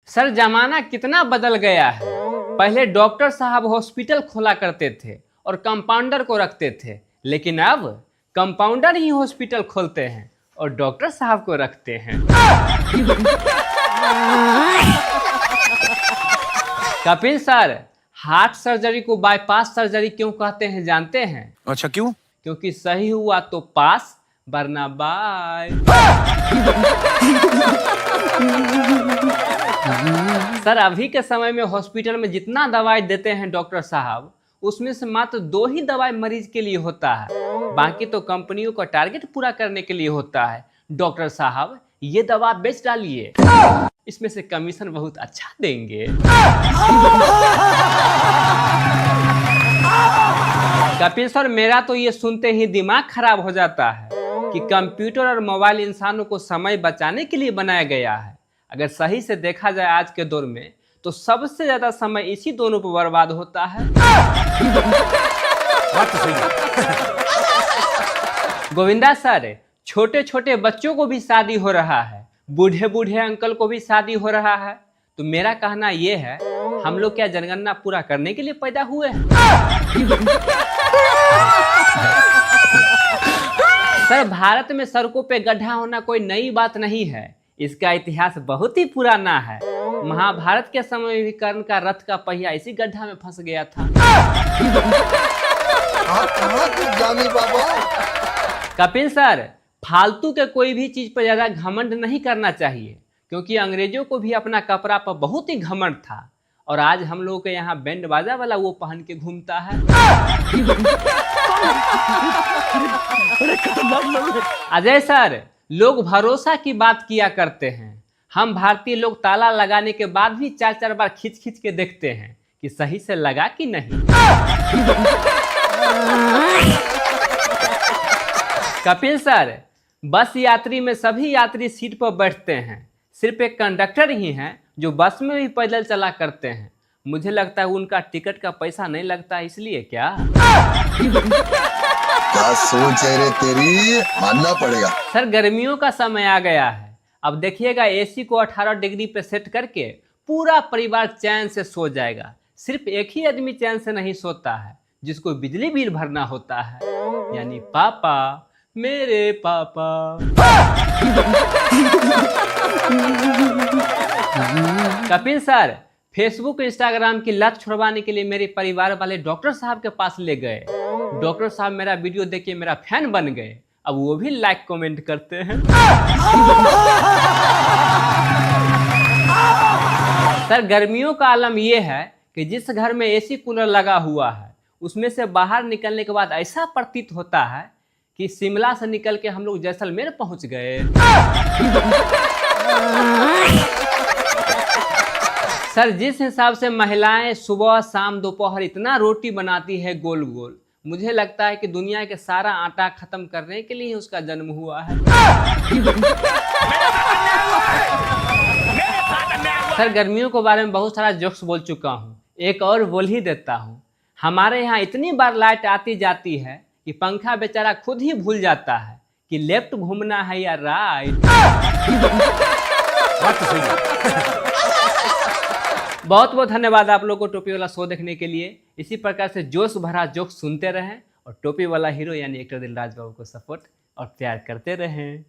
Sir जमाना कितना बदल गया है। पहले डॉक्टर साहब हॉस्पिटल खोला करते थे और कंपाउंडर को रखते थे, लेकिन अब कंपाउंडर ही हॉस्पिटल खोलते हैं और डॉक्टर साहब को रखते हैं। कपिल सर, हार्ट सर्जरी को बाईपास सर्जरी क्यों कहते हैं जानते हैं? अच्छा, क्यों? क्योंकि सही हुआ तो पास, वरना बाय। सर अभी के समय में हॉस्पिटल में जितना दवाई देते हैं डॉक्टर साहब, उसमें से मात्र 2 ही दवाई मरीज के लिए होता है, बाकी तो कंपनियों का टारगेट पूरा करने के लिए होता है। डॉक्टर साहब ये दवा बेच डालिए, इसमें से कमीशन बहुत अच्छा देंगे। कपिल सर, मेरा तो ये सुनते ही दिमाग खराब हो जाता है कि कंप्यूटर और मोबाइल इंसानों को समय बचाने के लिए बनाया गया है। अगर सही से देखा जाए आज के दौर में, तो सबसे ज्यादा समय इसी दोनों पर बर्बाद होता है। गोविंदा सर, छोटे छोटे बच्चों को भी शादी हो रहा है, बूढ़े बूढ़े अंकल को भी शादी हो रहा है। तो मेरा कहना यह है, हम लोग क्या जनगणना पूरा करने के लिए पैदा हुए हैं? सर भारत में सड़कों पे गड्ढा होना कोई नई बात नहीं है, इसका इतिहास बहुत ही पुराना है। महाभारत के समय में भी कर्ण का रथ का पहिया इसी गड्ढा में फंस गया था। कपिल सर, फालतू के कोई भी चीज पर ज्यादा घमंड नहीं करना चाहिए, क्योंकि अंग्रेजों को भी अपना कपड़ा पर बहुत ही घमंड था, और आज हम लोगों के यहाँ बैंड बाजा वाला वो पहन के घूमता है। अजय सर, लोग भरोसा की बात किया करते हैं। हम भारतीय लोग ताला लगाने के बाद भी 4-4 बार खींच खींच के देखते हैं कि सही से लगा कि नहीं। कपिल सर, बस यात्री में सभी यात्री सीट पर बैठते हैं, सिर्फ एक कंडक्टर ही हैं जो बस में भी पैदल चला करते हैं। मुझे लगता है उनका टिकट का पैसा नहीं लगता, इसलिए क्या? क्या सोच है रे तेरी, मानना पड़ेगा। सर गर्मियों का समय आ गया है, अब देखिएगा एसी को 18 डिग्री पे सेट करके पूरा परिवार चैन से सो जाएगा। सिर्फ एक ही आदमी चैन से नहीं सोता है, जिसको बिजली बिल भरना होता है, यानी पापा, मेरे पापा। कपिल सर, फेसबुक इंस्टाग्राम की लत छुड़वाने के लिए मेरे परिवार वाले डॉक्टर साहब के पास ले गए। डॉक्टर साहब मेरा वीडियो देख के मेरा फैन बन गए, अब वो भी लाइक कमेंट करते हैं। सर गर्मियों का आलम यह है कि जिस घर में एसी कूलर लगा हुआ है, उसमें से बाहर निकलने के बाद ऐसा प्रतीत होता है कि शिमला से निकल के हम लोग जैसलमेर पहुंच गए। सर जिस हिसाब से महिलाएं सुबह शाम दोपहर इतना रोटी बनाती है गोल गोल, मुझे लगता है कि दुनिया के सारा आटा खत्म करने के लिए उसका जन्म हुआ है। सर गर्मियों के बारे में बहुत सारा जोक्स बोल चुका हूँ, एक और बोल ही देता हूँ। हमारे यहाँ इतनी बार लाइट आती जाती है कि पंखा बेचारा खुद ही भूल जाता है कि लेफ्ट घूमना है या राइट। बहुत बहुत धन्यवाद आप लोगों को टोपी वाला शो देखने के लिए। इसी प्रकार से जोश भरा जोक सुनते रहें और टोपी वाला हीरो यानी एक्टर दिलराज बाबू को सपोर्ट और प्यार करते रहें।